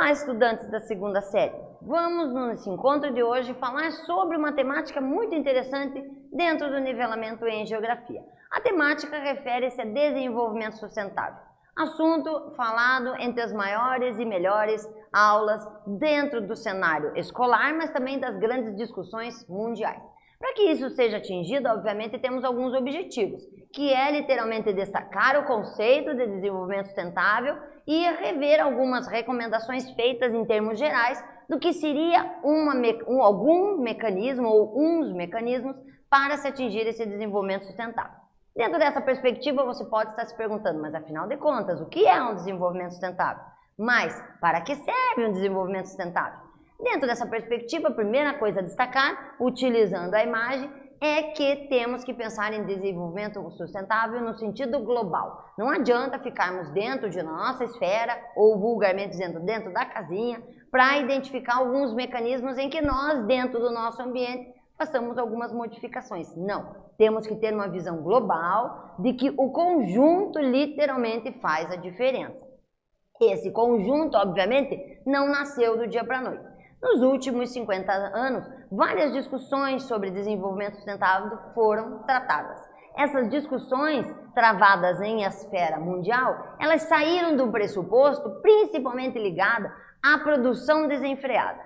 Olá, estudantes da segunda série. Vamos, nesse encontro de hoje, falar sobre uma temática muito interessante dentro do nivelamento em geografia. A temática refere-se a desenvolvimento sustentável. Assunto falado entre as maiores e melhores aulas dentro do cenário escolar, mas também das grandes discussões mundiais. Para que isso seja atingido, obviamente, temos alguns objetivos, que é literalmente destacar o conceito de desenvolvimento sustentável e rever algumas recomendações feitas em termos gerais do que seria algum mecanismo ou uns mecanismos para se atingir esse desenvolvimento sustentável. Dentro dessa perspectiva, você pode estar se perguntando, mas afinal de contas, o que é um desenvolvimento sustentável? Mas, para que serve um desenvolvimento sustentável? Dentro dessa perspectiva, a primeira coisa a destacar, utilizando a imagem, é que temos que pensar em desenvolvimento sustentável no sentido global. Não adianta ficarmos dentro de nossa esfera, ou vulgarmente dizendo, dentro da casinha, para identificar alguns mecanismos em que nós, dentro do nosso ambiente, façamos algumas modificações. Não, temos que ter uma visão global de que o conjunto literalmente faz a diferença. Esse conjunto, obviamente, não nasceu do dia para a noite. Nos últimos 50 anos, várias discussões sobre desenvolvimento sustentável foram tratadas. Essas discussões, travadas em esfera mundial, elas saíram do pressuposto principalmente ligado à produção desenfreada,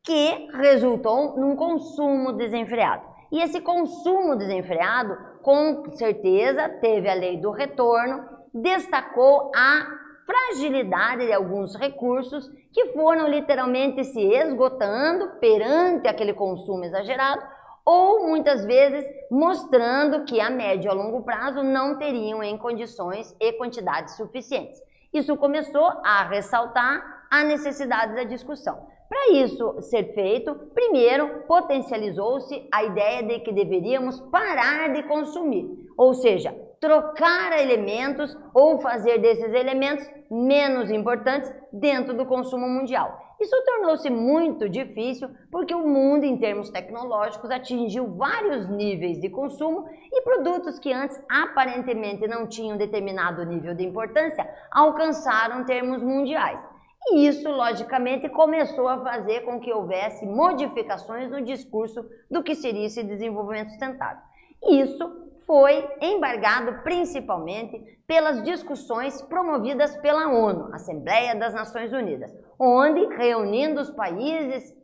que resultou num consumo desenfreado. E esse consumo desenfreado, com certeza, teve a lei do retorno, destacou a fragilidade de alguns recursos que foram literalmente se esgotando perante aquele consumo exagerado ou muitas vezes mostrando que a médio e a longo prazo não teriam em condições e quantidades suficientes. Isso começou a ressaltar a necessidade da discussão. Para isso ser feito, primeiro potencializou-se a ideia de que deveríamos parar de consumir, ou seja, trocar elementos ou fazer desses elementos menos importantes dentro do consumo mundial. Isso tornou-se muito difícil porque o mundo, em termos tecnológicos, atingiu vários níveis de consumo e produtos que antes aparentemente não tinham determinado nível de importância alcançaram termos mundiais. E isso, logicamente, começou a fazer com que houvesse modificações no discurso do que seria esse desenvolvimento sustentável. Isso foi embargado principalmente pelas discussões promovidas pela ONU, Assembleia das Nações Unidas, onde, reunindo os países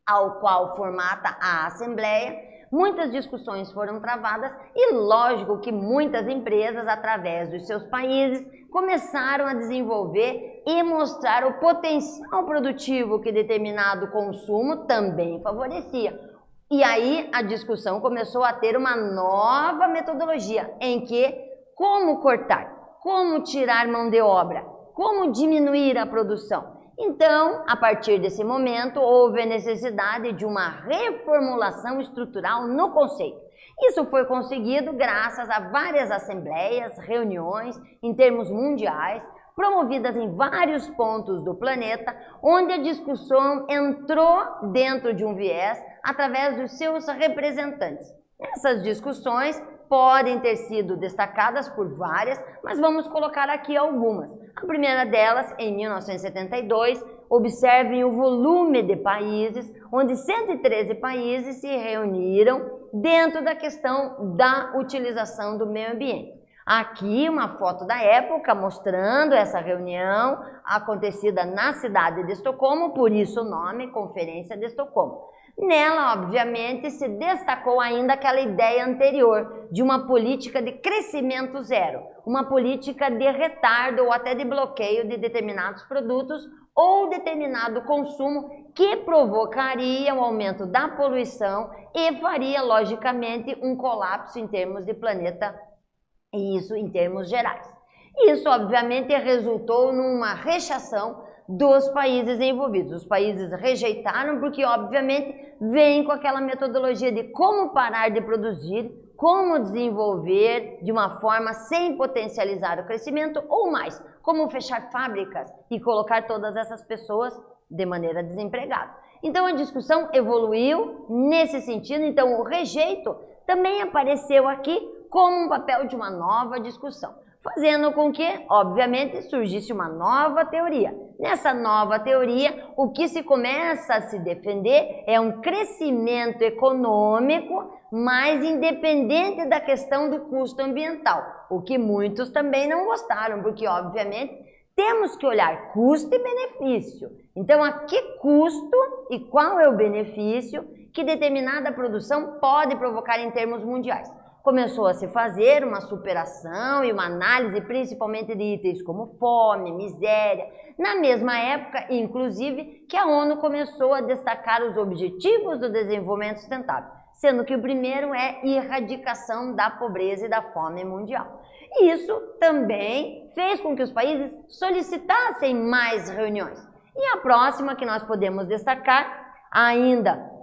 ao qual formata a Assembleia, muitas discussões foram travadas e lógico que muitas empresas, através dos seus países, começaram a desenvolver e mostrar o potencial produtivo que determinado consumo também favorecia. E aí a discussão começou a ter uma nova metodologia em que como cortar, como tirar mão de obra, como diminuir a produção. Então, a partir desse momento, houve a necessidade de uma reformulação estrutural no conceito. Isso foi conseguido graças a várias assembleias, reuniões em termos mundiais, promovidas em vários pontos do planeta, onde a discussão entrou dentro de um viés através dos seus representantes. Essas discussões podem ter sido destacadas por várias, mas vamos colocar aqui algumas. A primeira delas, em 1972, observem o volume de países, onde 113 países se reuniram dentro da questão da utilização do meio ambiente. Aqui uma foto da época mostrando essa reunião acontecida na cidade de Estocolmo, por isso o nome Conferência de Estocolmo. Nela, obviamente, se destacou ainda aquela ideia anterior de uma política de crescimento zero, uma política de retardo ou até de bloqueio de determinados produtos ou determinado consumo que provocaria um aumento da poluição e faria, logicamente, um colapso em termos de planeta. E isso em termos gerais. Isso, obviamente, resultou numa rechação dos países envolvidos. Os países rejeitaram porque, obviamente, vem com aquela metodologia de como parar de produzir, como desenvolver de uma forma sem potencializar o crescimento ou mais, como fechar fábricas e colocar todas essas pessoas de maneira desempregada. Então, a discussão evoluiu nesse sentido. Então, o rejeito também apareceu aqui como um papel de uma nova discussão, fazendo com que, obviamente, surgisse uma nova teoria. Nessa nova teoria, o que se começa a se defender é um crescimento econômico mais independente da questão do custo ambiental, o que muitos também não gostaram, porque, obviamente, temos que olhar custo e benefício. Então, a que custo e qual é o benefício que determinada produção pode provocar em termos mundiais? Começou a se fazer uma superação e uma análise principalmente de itens como fome, miséria, na mesma época, inclusive, que a ONU começou a destacar os Objetivos do Desenvolvimento Sustentável, sendo que o primeiro é erradicação da pobreza e da fome mundial. E isso também fez com que os países solicitassem mais reuniões. E a próxima que nós podemos destacar, ainda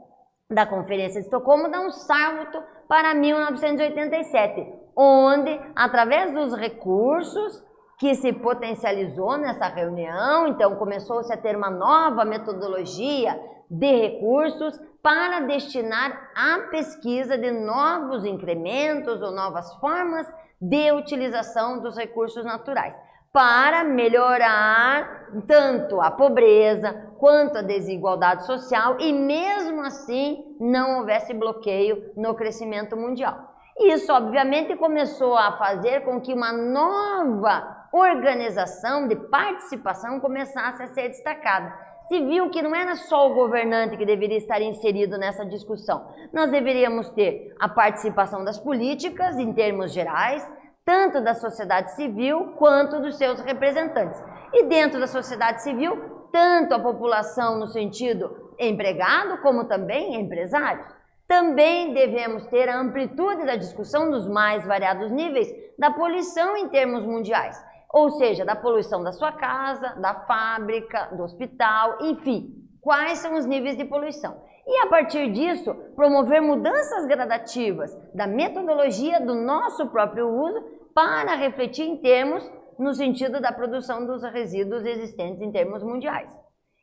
da Conferência de Estocolmo, dá um salto para 1987, onde, através dos recursos que se potencializou nessa reunião, então começou-se a ter uma nova metodologia de recursos para destinar à pesquisa de novos incrementos ou novas formas de utilização dos recursos naturais, para melhorar tanto a pobreza quanto a desigualdade social e mesmo assim não houvesse bloqueio no crescimento mundial. Isso obviamente começou a fazer com que uma nova organização de participação começasse a ser destacada. Se viu que não era só o governante que deveria estar inserido nessa discussão. Nós deveríamos ter a participação das políticas em termos gerais, tanto da sociedade civil quanto dos seus representantes. E dentro da sociedade civil, tanto a população no sentido empregado, como também empresários. Também devemos ter a amplitude da discussão dos mais variados níveis da poluição em termos mundiais, ou seja, da poluição da sua casa, da fábrica, do hospital, enfim, quais são os níveis de poluição. E a partir disso, promover mudanças gradativas da metodologia do nosso próprio uso para refletir em termos no sentido da produção dos resíduos existentes em termos mundiais.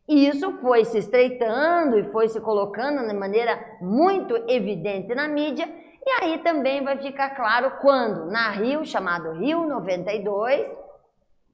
E isso foi se estreitando e foi se colocando de maneira muito evidente na mídia, e aí também vai ficar claro quando, na Rio, chamado Rio 92,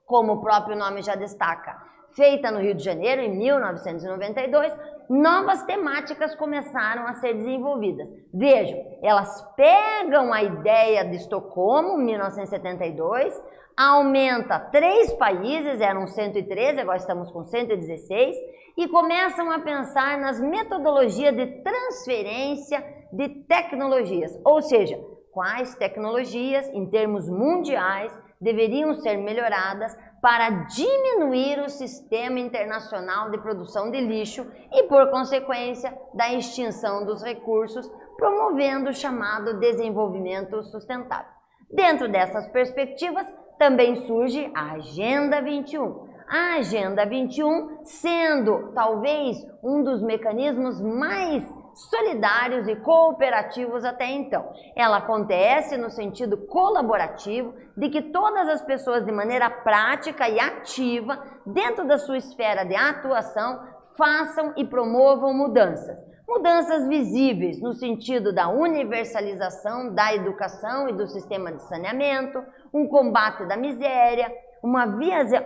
como o próprio nome já destaca, feita no Rio de Janeiro em 1992, novas temáticas começaram a ser desenvolvidas. Vejam, elas pegam a ideia de Estocolmo, 1972, aumenta 3 países, eram 113, agora estamos com 116, e começam a pensar nas metodologias de transferência de tecnologias, ou seja, quais tecnologias, em termos mundiais, deveriam ser melhoradas para diminuir o sistema internacional de produção de lixo e, por consequência, da extinção dos recursos, promovendo o chamado desenvolvimento sustentável. Dentro dessas perspectivas, também surge a Agenda 21. A Agenda 21 sendo, talvez, um dos mecanismos mais solidários e cooperativos até então. Ela acontece no sentido colaborativo de que todas as pessoas de maneira prática e ativa, dentro da sua esfera de atuação, façam e promovam mudanças. Mudanças visíveis no sentido da universalização da educação e do sistema de saneamento, um combate da miséria, uma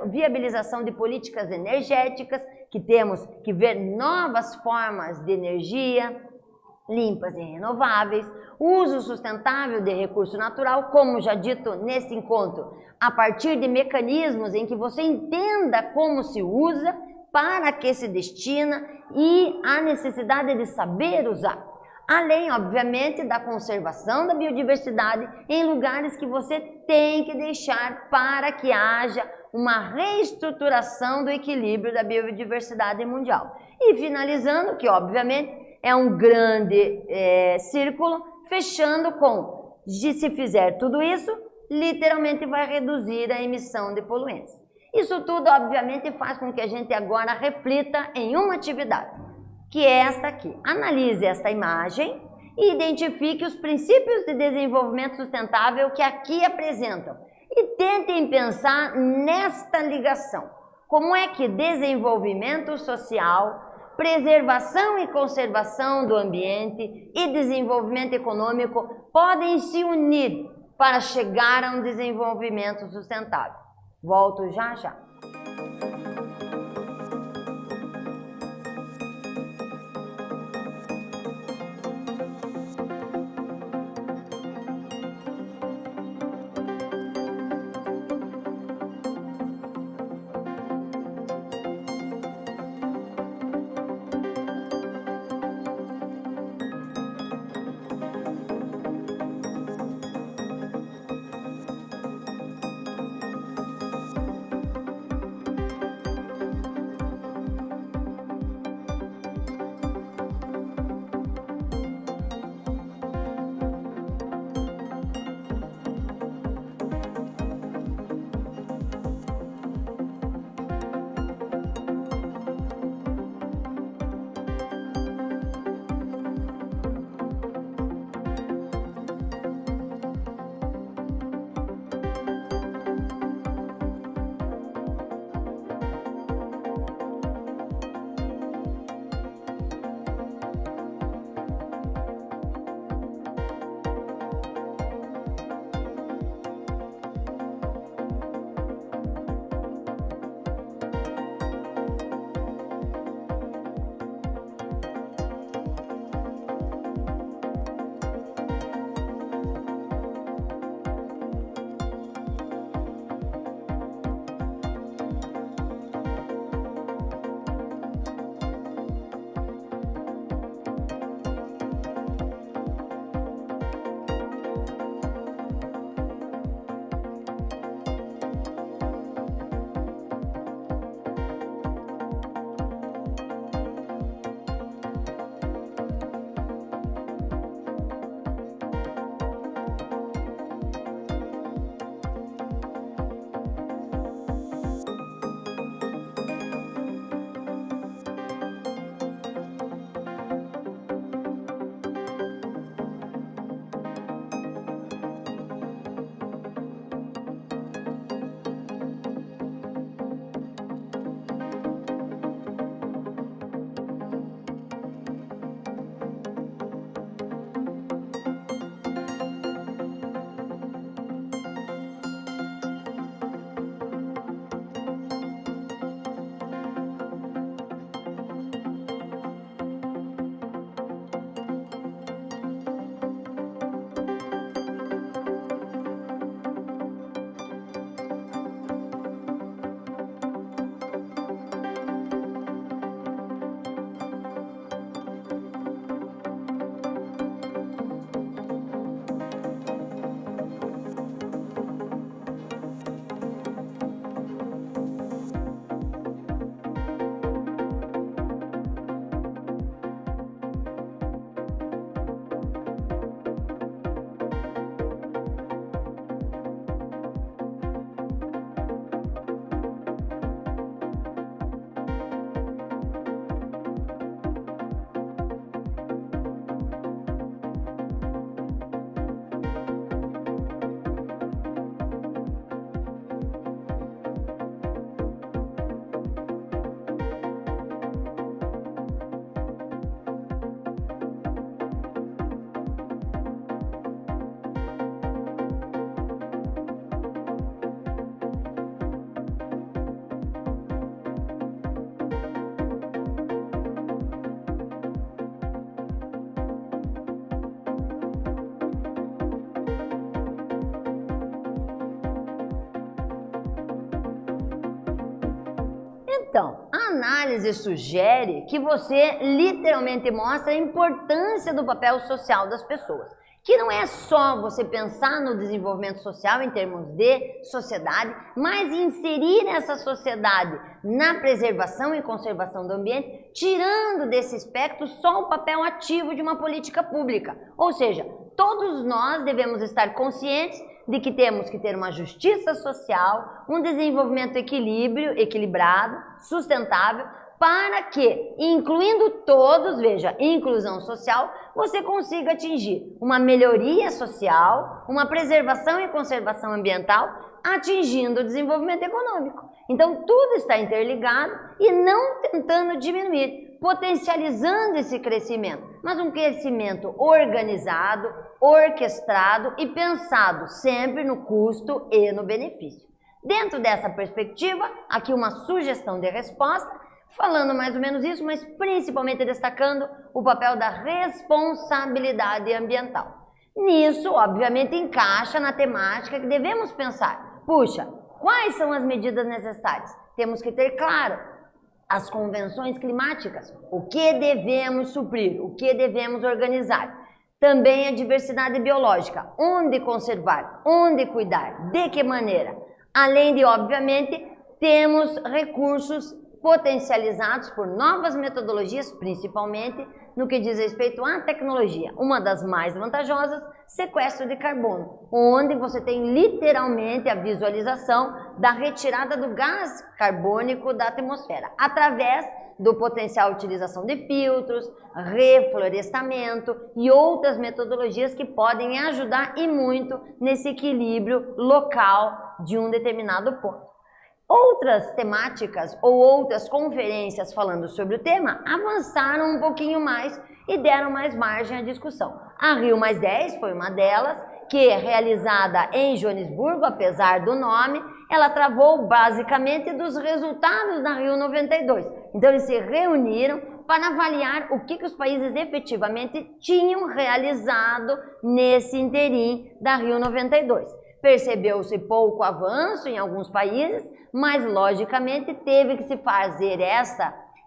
viabilização de políticas energéticas, que temos que ver novas formas de energia limpas e renováveis, uso sustentável de recurso natural, como já dito nesse encontro, a partir de mecanismos em que você entenda como se usa, para que se destina e a necessidade de saber usar. Além, obviamente, da conservação da biodiversidade em lugares que você tem que deixar para que haja uma reestruturação do equilíbrio da biodiversidade mundial. E finalizando, que obviamente é um grande círculo, fechando com, se fizer tudo isso, literalmente vai reduzir a emissão de poluentes. Isso tudo, obviamente, faz com que a gente agora reflita em uma atividade, que é esta aqui. Analise esta imagem e identifique os princípios de desenvolvimento sustentável que aqui apresentam. E tentem pensar nesta ligação. Como é que desenvolvimento social, preservação e conservação do ambiente e desenvolvimento econômico podem se unir para chegar a um desenvolvimento sustentável. Volto já já. Então, a análise sugere que você literalmente mostra a importância do papel social das pessoas, que não é só você pensar no desenvolvimento social em termos de sociedade, mas inserir essa sociedade na preservação e conservação do ambiente, tirando desse aspecto só o papel ativo de uma política pública. Ou seja, todos nós devemos estar conscientes de que temos que ter uma justiça social, um desenvolvimento equilibrado, sustentável, para que, incluindo todos, veja, inclusão social, você consiga atingir uma melhoria social, uma preservação e conservação ambiental, atingindo o desenvolvimento econômico. Então, tudo está interligado e não tentando diminuir, potencializando esse crescimento. mas um crescimento organizado, orquestrado e pensado sempre no custo e no benefício. Dentro dessa perspectiva, aqui uma sugestão de resposta, falando mais ou menos isso, mas principalmente destacando o papel da responsabilidade ambiental. Nisso, obviamente, encaixa na temática que devemos pensar. Puxa, quais são as medidas necessárias? Temos que ter claro as convenções climáticas, o que devemos suprir, o que devemos organizar. Também a diversidade biológica, onde conservar, onde cuidar, de que maneira. Além de, obviamente, temos recursos potencializados por novas metodologias, principalmente no que diz respeito à tecnologia. Uma das mais vantajosas, sequestro de carbono, onde você tem literalmente a visualização da retirada do gás carbônico da atmosfera, através do potencial utilização de filtros, reflorestamento e outras metodologias que podem ajudar e muito nesse equilíbrio local de um determinado ponto. Outras temáticas ou outras conferências falando sobre o tema avançaram um pouquinho mais e deram mais margem à discussão. A Rio+10 foi uma delas, que é realizada em Joanesburgo, apesar do nome, ela travou basicamente dos resultados da Rio92. Então eles se reuniram para avaliar o que os países efetivamente tinham realizado nesse interim da Rio92. Percebeu-se pouco avanço em alguns países, mas logicamente teve que se fazer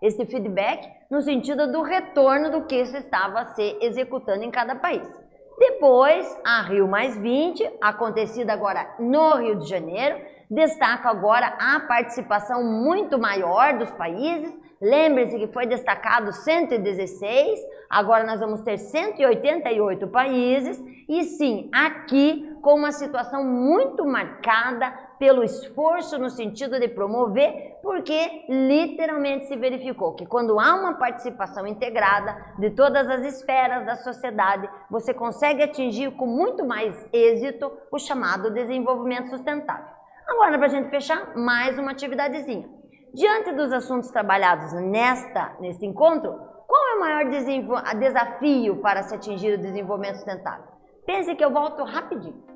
esse feedback no sentido do retorno do que se estava se executando em cada país. Depois, a Rio+20, acontecida agora no Rio de Janeiro, destaca agora a participação muito maior dos países. Lembre-se que foi destacado 116, agora nós vamos ter 188 países, e sim, aqui com uma situação muito marcada pelo esforço no sentido de promover, porque literalmente se verificou que quando há uma participação integrada de todas as esferas da sociedade, você consegue atingir com muito mais êxito o chamado desenvolvimento sustentável. Agora, para a gente fechar, mais uma atividadezinha. Diante dos assuntos trabalhados neste encontro, qual é o maior desafio para se atingir o desenvolvimento sustentável? Pense que eu volto rapidinho.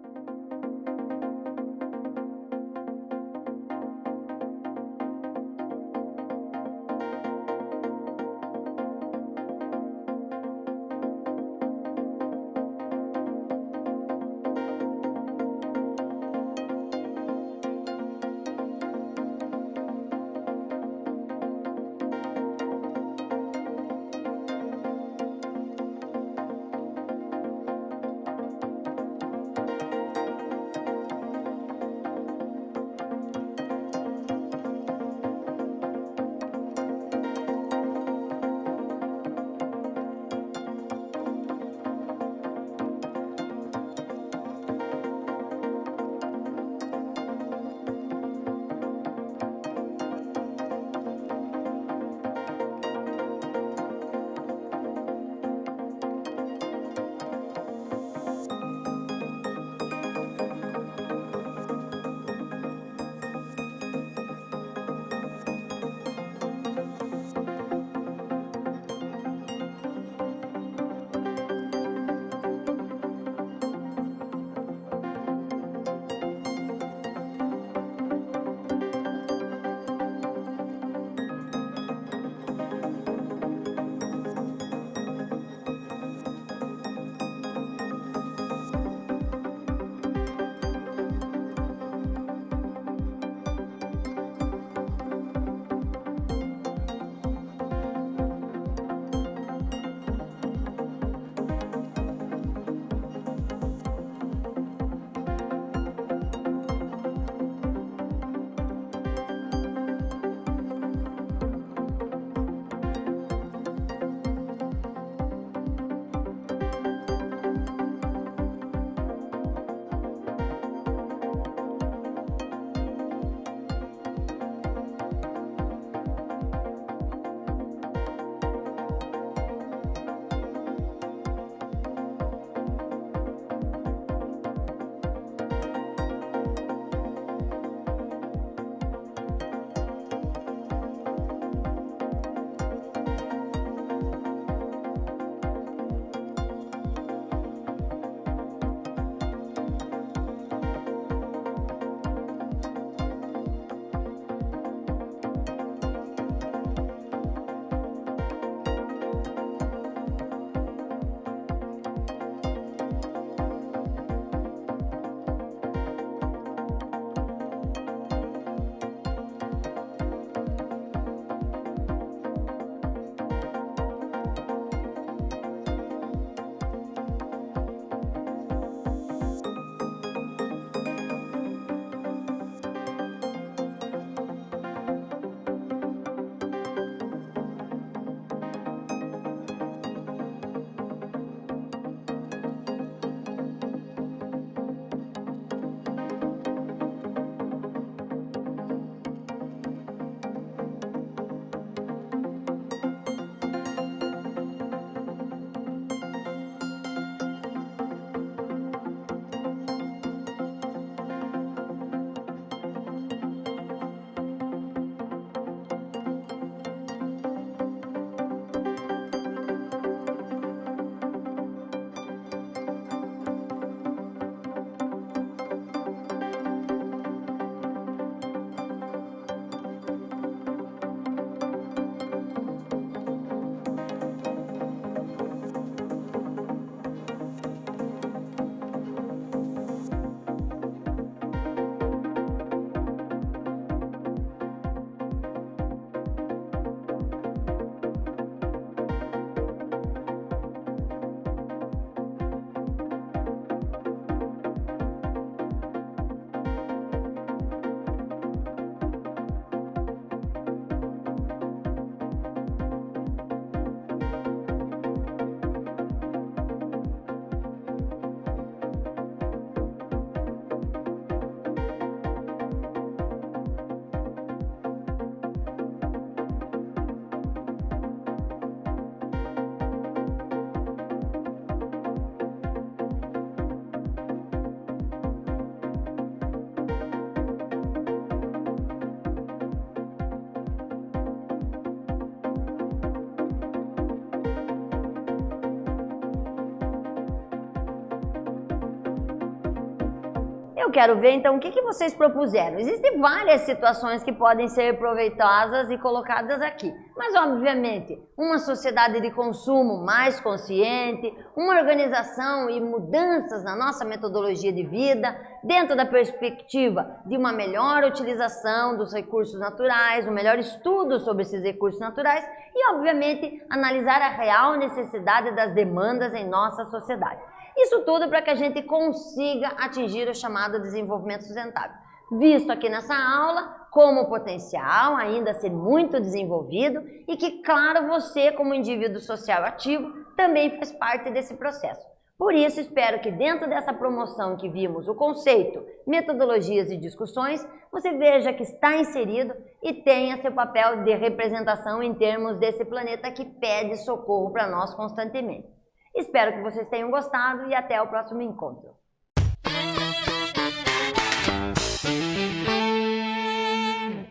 Eu quero ver, então, o que vocês propuseram. Existem várias situações que podem ser proveitosas e colocadas aqui. Mas, obviamente, uma sociedade de consumo mais consciente, uma organização e mudanças na nossa metodologia de vida, dentro da perspectiva de uma melhor utilização dos recursos naturais, um melhor estudo sobre esses recursos naturais e, obviamente, analisar a real necessidade das demandas em nossa sociedade. Isso tudo para que a gente consiga atingir o chamado desenvolvimento sustentável, visto aqui nessa aula como potencial ainda a ser muito desenvolvido e que, claro, você como indivíduo social ativo também faz parte desse processo. Por isso, espero que dentro dessa promoção que vimos o conceito, metodologias e discussões, você veja que está inserido e tenha seu papel de representação em termos desse planeta que pede socorro para nós constantemente. Espero que vocês tenham gostado e até o próximo encontro.